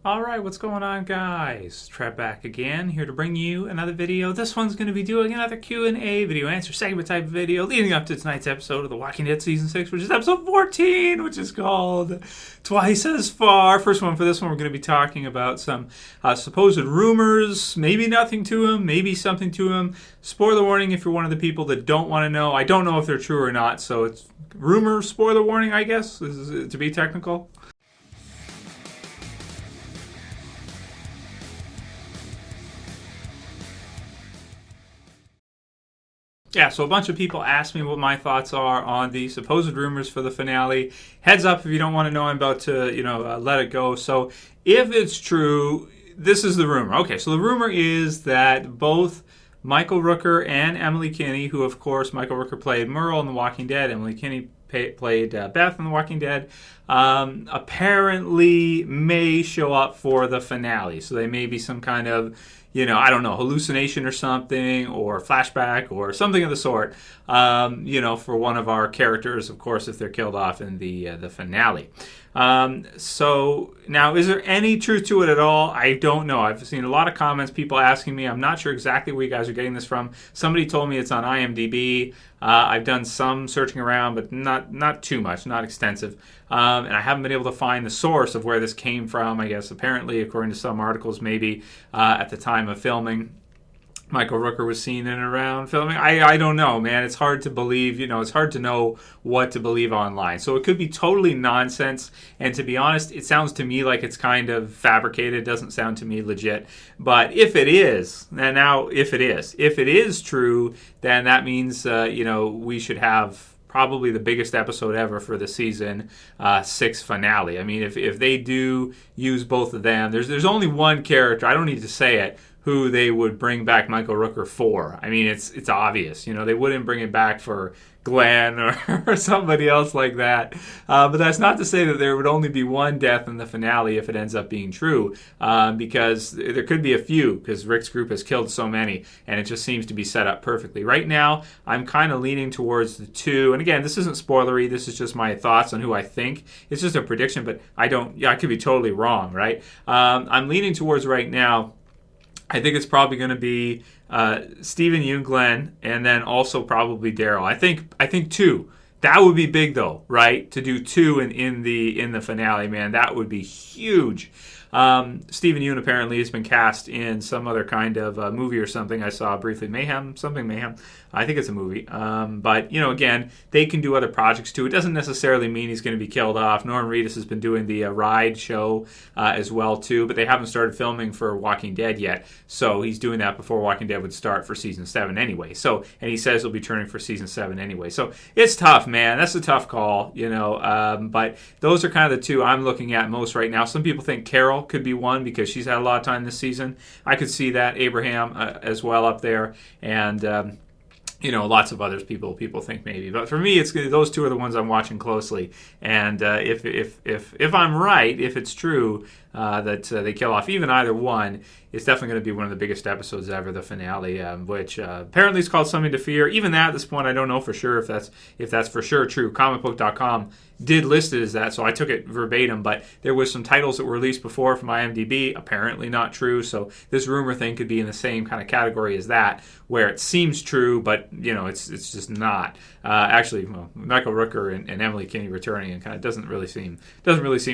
Alright, what's going on, guys? Trev back again, here to bring you another video. This one's going to be doing another Q&A video, answer segment type video, leading up to tonight's episode of The Walking Dead Season 6, which is episode 14, which is called Twice as Far. First one, for this one, we're going to be talking about some supposed rumors, maybe nothing to them, maybe something to them. Spoiler warning if you're one of the people that don't want to know. I don't know if they're true or not, so it's rumor, spoiler warning, I guess, to be technical. Yeah, so a bunch of people asked me what my thoughts are on the supposed rumors for the finale. Heads up if you don't want to know, I'm about to, let it go. So if it's true, this is the rumor. Okay, so the rumor is that both Michael Rooker and Emily Kinney, who of course Michael Rooker played Merle in The Walking Dead, Emily Kinney played Beth in The Walking Dead, apparently may show up for the finale. So they may be some kind of, I don't know, hallucination or something, or flashback, or something of the sort, for one of our characters, of course, if they're killed off in the finale. So now, is there any truth to it at all? I don't know. I've seen a lot of comments, people asking me. I'm not sure exactly where you guys are getting this from. Somebody told me it's on IMDb. I've done some searching around, but not too much, not extensive. And I haven't been able to find the source of where this came from. I guess apparently, according to some articles, maybe at the time of filming, Michael Rooker was seen in and around filming. I don't know, man. It's hard to believe. It's hard to know what to believe online. So it could be totally nonsense. And to be honest, it sounds to me like it's kind of fabricated. It doesn't sound to me legit. But if it is, if it is true, then that means, we should have probably the biggest episode ever for the season 6 finale. I mean, if they do use both of them, there's only one character, I don't need to say it, who they would bring back Michael Rooker for. I mean, it's obvious. They wouldn't bring it back for Glenn or somebody else like that. But that's not to say that there would only be one death in the finale if it ends up being true, because there could be a few, because Rick's group has killed so many, and it just seems to be set up perfectly. Right now, I'm kind of leaning towards the 2. And again, this isn't spoilery. This is just my thoughts on who I think. It's just a prediction, but I could be totally wrong, right? I'm leaning towards right now, I think it's probably going to be Steven Yeun, Glenn, and then also probably Daryl. I think 2. That would be big though, right? To do 2 in the finale, man, that would be huge. Steven Yeun apparently has been cast in some other kind of movie or something. I saw briefly, Mayhem. I think it's a movie. But, again, they can do other projects too. It doesn't necessarily mean he's going to be killed off. Norman Reedus has been doing the Ride show as well too, but they haven't started filming for Walking Dead yet. So he's doing that before Walking Dead would start for season 7 anyway. So, and he says he'll be turning for season 7 anyway. So it's tough, man. That's a tough call, but those are kind of the 2 I'm looking at most right now. Some people think Carol could be one because she's had a lot of time this season. I could see that. Abraham as well up there, and lots of others people think maybe. But for me, it's those 2 are the ones I'm watching closely. And if I'm right, if it's true that they kill off even either one, it's definitely going to be one of the biggest episodes ever, the finale, which apparently is called Something to Fear. Even that, at this point, I don't know for sure if that's for sure true. Comicbook.com did list it as that, so I took it verbatim, but there was some titles that were released before from IMDb, apparently not true, so this rumor thing could be in the same kind of category as that, where it seems true, but, it's just not. Actually, Michael Rooker and Emily Kinney returning and kind of doesn't really seem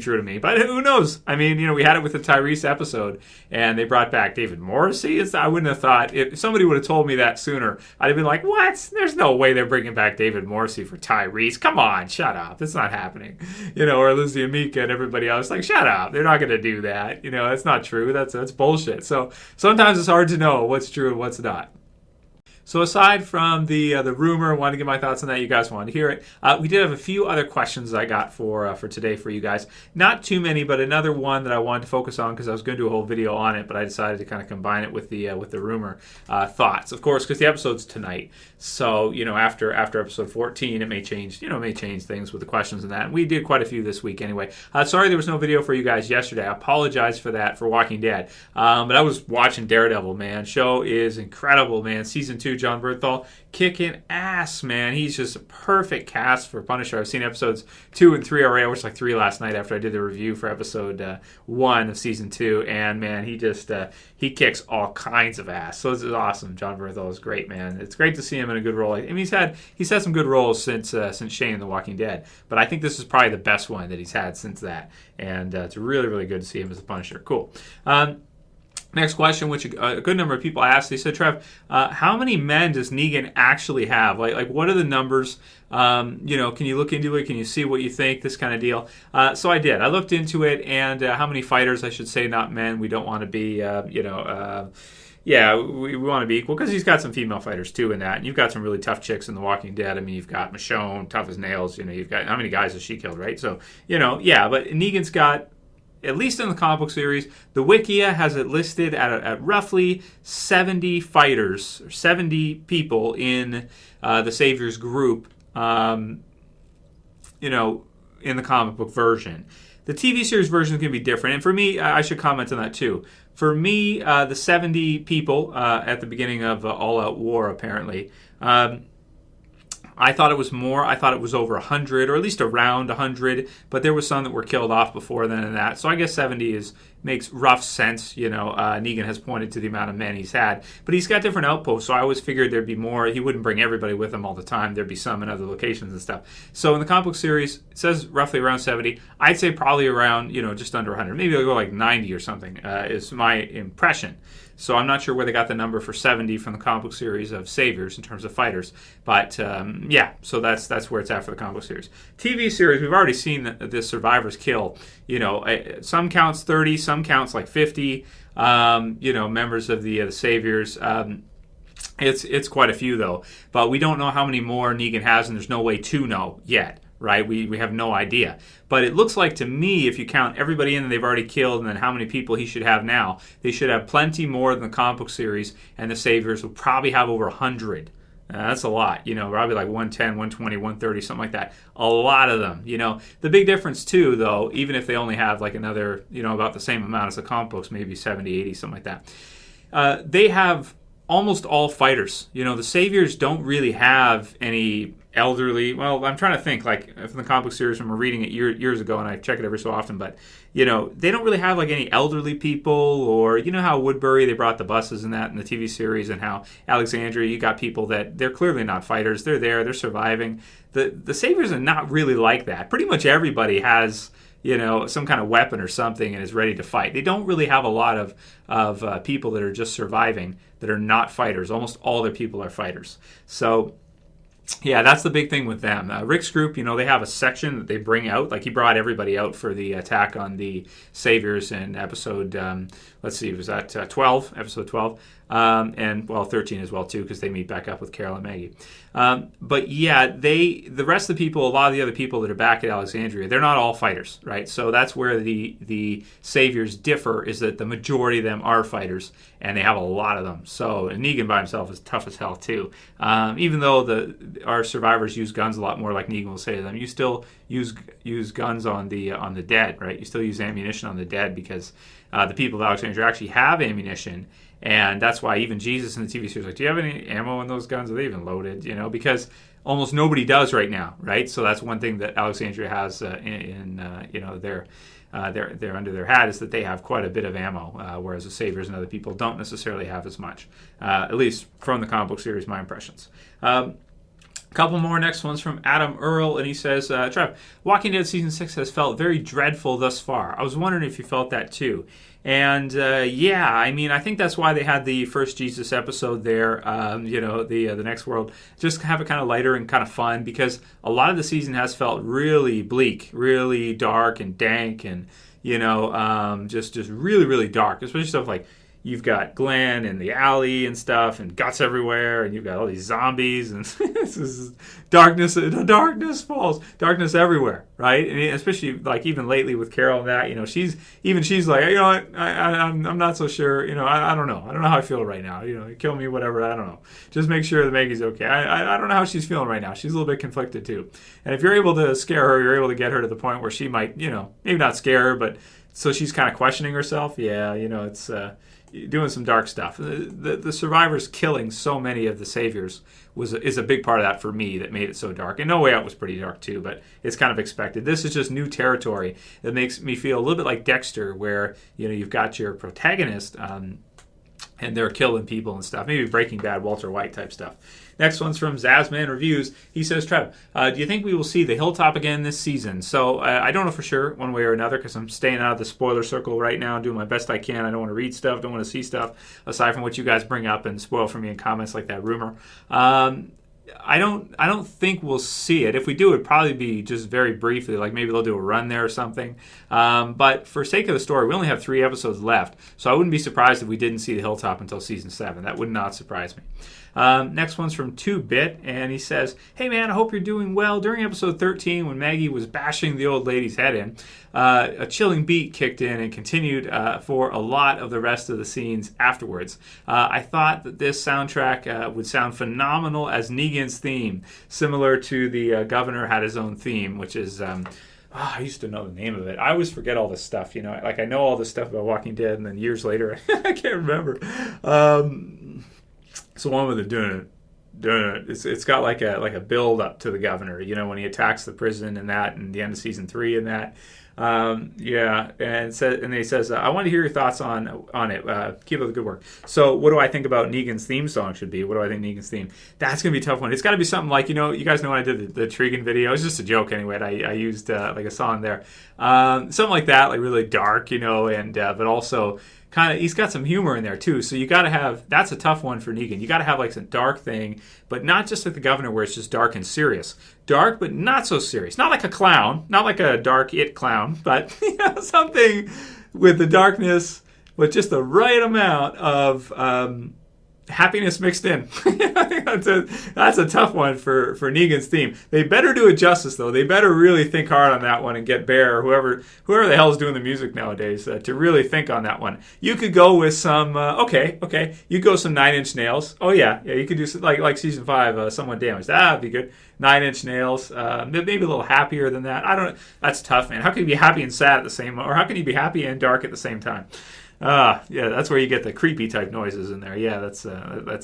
true to me, but who knows? I mean, we had it with the Tyrese episode, and they brought back David Morrissey. I wouldn't have thought, if somebody would have told me that sooner, I'd have been like, what? There's no way they're bringing back David Morrissey for Tyrese. Come on, shut up. It's not happening. Or Lizzie and Mika and everybody else, like, shut up. They're not going to do that. That's not true. That's bullshit. So sometimes it's hard to know what's true and what's not. So aside from the rumor, I wanted to get my thoughts on that. You guys wanted to hear it. We did have a few other questions I got for today for you guys. Not too many, but another one that I wanted to focus on because I was going to do a whole video on it, but I decided to kind of combine it with the rumor thoughts. Of course, because the episode's tonight. So after episode 14, it may change. May change things with the questions and that. And we did quite a few this week anyway. Sorry there was no video for you guys yesterday. I apologize for that for Walking Dead. But I was watching Daredevil, man. Show is incredible, man. Season 2 too. John Bernthal kicking ass, man. He's just a perfect cast for Punisher. I've seen episodes 2 and 3 already. I watched like 3 last night after I did the review for episode 1 of season 2, and man, he just he kicks all kinds of ass. So this is awesome. John Bernthal is great, man. It's great to see him in a good role. I mean, he's had some good roles since Shane in The Walking Dead, but I think this is probably the best one that he's had since that, and it's really, really good to see him as the Punisher. Cool. Next question, which a good number of people asked, they said, Trev, how many men does Negan actually have? Like what are the numbers? Can you look into it? Can you see what you think? This kind of deal. So I did. I looked into it, and how many fighters, I should say, not men. We don't want to be, we want to be equal, because he's got some female fighters too in that. And you've got some really tough chicks in The Walking Dead. I mean, you've got Michonne, tough as nails. You've got, how many guys has she killed, right? So, but Negan's got, at least in the comic book series, the wikia has it listed at roughly 70 fighters, or 70 people in the Saviors group, in the comic book version. The TV series version is going to be different. And for me, I should comment on that too. For me, the 70 people at the beginning of All Out War, apparently, I thought it was more. I thought it was over 100, or at least around 100. But there was some that were killed off before then and that. So I guess 70 makes rough sense. Negan has pointed to the amount of men he's had. But he's got different outposts, so I always figured there'd be more. He wouldn't bring everybody with him all the time. There'd be some in other locations and stuff. So in the comic book series, it says roughly around 70. I'd say probably around, just under 100. Maybe they'll go like 90 or something, is my impression. So I'm not sure where they got the number for 70 from the comic book series of Saviors in terms of fighters. But, so that's where it's at for the comic book series. TV series, we've already seen the survivors kill. Some counts 30, some counts like 50, members of the Saviors. It's quite a few, though. But we don't know how many more Negan has, and there's no way to know yet. Right? We have no idea. But it looks like to me, if you count everybody in that they've already killed and then how many people he should have now, they should have plenty more than the comic book series, and the Saviors will probably have over 100. That's a lot. Probably like 110, 120, 130, something like that. A lot of them. The big difference too, though, even if they only have like another, about the same amount as the comic books, maybe 70, 80, something like that. They have almost all fighters. The Saviors don't really have any elderly. Well, I'm trying to think, like, from the comic book series when we're reading it years ago, and I check it every so often, but, they don't really have, like, any elderly people, or, how Woodbury, they brought the buses and that in the TV series, and how Alexandria, you got people that, they're clearly not fighters. They're there. They're surviving. The Saviors are not really like that. Pretty much everybody has, some kind of weapon or something and is ready to fight. They don't really have a lot of people that are just surviving that are not fighters. Almost all their people are fighters. So, yeah, that's the big thing with them. Rick's group, they have a section that they bring out. Like, he brought everybody out for the attack on the Saviors in episode, was that 12? Episode 12. And 13 as well, too, because they meet back up with Carol and Maggie. But yeah, the rest of the people, a lot of the other people that are back at Alexandria, they're not all fighters, right? So that's where the Saviors differ, is that the majority of them are fighters, and they have a lot of them. So, and Negan by himself is tough as hell, too. Even though our survivors use guns a lot more, like Negan will say to them, you still use guns on the dead, right? You still use ammunition on the dead, because the people of Alexandria actually have ammunition. And that's why even Jesus in the TV series is like, do you have any ammo in those guns? Are they even loaded? Because almost nobody does right now, right? So that's one thing that Alexandria has they're under their hat, is that they have quite a bit of ammo, whereas the Saviors and other people don't necessarily have as much. At least from the comic book series, my impressions. Couple more. Next one's from Adam Earl, and he says, Trev, Walking Dead Season 6 has felt very dreadful thus far. I was wondering if you felt that too. And I think that's why they had the first Jesus episode there, the next world, just have it kind of lighter and kind of fun, because a lot of the season has felt really bleak, really dark and dank, and, just really, really dark, especially stuff like, you've got Glenn in the alley and stuff, and guts everywhere, and you've got all these zombies, and this is darkness falls, darkness everywhere, right? And especially like even lately with Carol and that, she's like, I'm not so sure, I don't know how I feel right now, kill me, whatever, I don't know, just make sure that Maggie's okay. I don't know how she's feeling right now. She's a little bit conflicted too, and if you're able to scare her, you're able to get her to the point where she might, maybe not scare her, but So she's kind of questioning herself. Yeah, it's doing some dark stuff. The survivors killing so many of the saviors is a big part of that for me that made it so dark. And No Way Out was pretty dark too, but it's kind of expected. This is just new territory. It makes me feel a little bit like Dexter, where you've got your protagonist and they're killing people and stuff. Maybe Breaking Bad, Walter White type stuff. Next one's from Zasmanreviews. He says, Trev, do you think we will see the hilltop again this season? So I don't know for sure one way or another because I'm staying out of the spoiler circle right now, doing my best I can. I don't want to read stuff, don't want to see stuff, aside from what you guys bring up and spoil for me in comments like that rumor. I don't think we'll see it. If we do, it'd probably be just very briefly, like maybe they'll do a run there or something. But for sake of the story, we only have 3 episodes left, so I wouldn't be surprised if we didn't see the hilltop until season 7. That would not surprise me. Next one's from 2-Bit, and he says, hey man, I hope you're doing well. During episode 13, when Maggie was bashing the old lady's head in, a chilling beat kicked in and continued for a lot of the rest of the scenes afterwards. I thought that this soundtrack would sound phenomenal as Negan's theme, similar to the Goverenor had his own theme, which is... I used to know the name of it. I always forget all this stuff, Like I know all this stuff about Walking Dead, and then years later, I can't remember. So one with doing it. It's got like a build up to the Governor. When he attacks the prison and that, and the end of season 3 and that. And he says, I want to hear your thoughts on it. Keep up the good work. So what do I think about Negan's theme song should be? What do I think Negan's theme? That's going to be a tough one. It's got to be something like, you guys know when I did the Tregan video, it was just a joke anyway. I used like a song there. Something like that, like really dark, and but also kind of, he's got some humor in there too. So you got to have, that's a tough one for Negan. You got to have like some dark thing, but not just like the Governor where it's just dark and serious. Dark, but not so serious. Not like a clown, not like a dark it clown, but something with the darkness, with just the right amount of happiness mixed in. I think that's a tough one for Negan's theme. They better do it justice, though. They better really think hard on that one and get Bear, whoever the hell is doing the music nowadays, to really think on that one. You could go with some, okay. You go some 9 Inch Nails. Oh, yeah, you could do some, like season 5, Somewhat Damaged. That'd be good. 9 Inch Nails. Maybe a little happier than that. I don't know. That's tough, man. How can you be happy and sad at the same time? Or how can you be happy and dark at the same time? Yeah, that's where you get the creepy type noises in there. Yeah, that's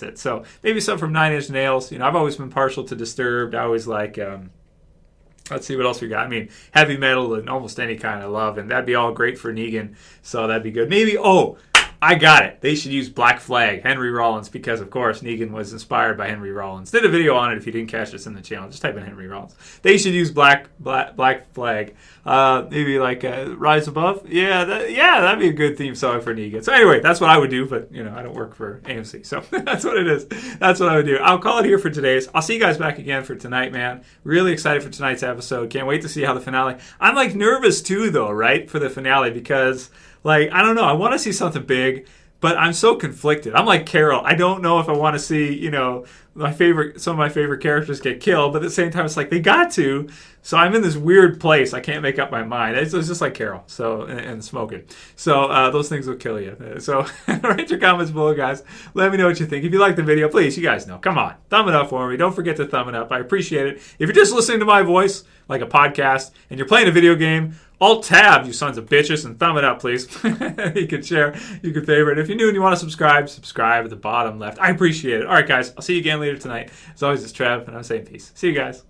it. So maybe something from 9 Inch Nails. I've always been partial to Disturbed. I always like, let's see what else we got. I mean, heavy metal and almost any kind I love, and that'd be all great for Negan. So that'd be good. Maybe, I got it. They should use Black Flag, Henry Rollins, because, of course, Negan was inspired by Henry Rollins. Did a video on it if you didn't catch this in the channel. Just type in Henry Rollins. They should use Black Flag. Maybe like Rise Above. Yeah, that'd be a good theme song for Negan. So anyway, that's what I would do, but, I don't work for AMC. So that's what it is. That's what I would do. I'll call it here for today's. I'll see you guys back again for tonight, man. Really excited for tonight's episode. Can't wait to see how the finale. I'm, nervous, too, though, right, for the finale, because... I don't know. I want to see something big, but I'm so conflicted. I'm like Carol. I don't know if I want to see, some of my favorite characters get killed, but at the same time, it's like they got to. So I'm in this weird place. I can't make up my mind. It's just like Carol. So and smoking. So those things will kill you. So write your comments below, guys. Let me know what you think. If you like the video, please, you guys know. Come on, thumb it up for me. Don't forget to thumb it up. I appreciate it. If you're just listening to my voice, like a podcast, and you're playing a video game, Alt-tab, you sons of bitches, and thumb it up, please. You can share, you can favorite. If you're new and you want to subscribe at the bottom left. I appreciate it. All right, guys, I'll see you again later tonight. As always, it's Trev, and I'm saying peace. See you guys.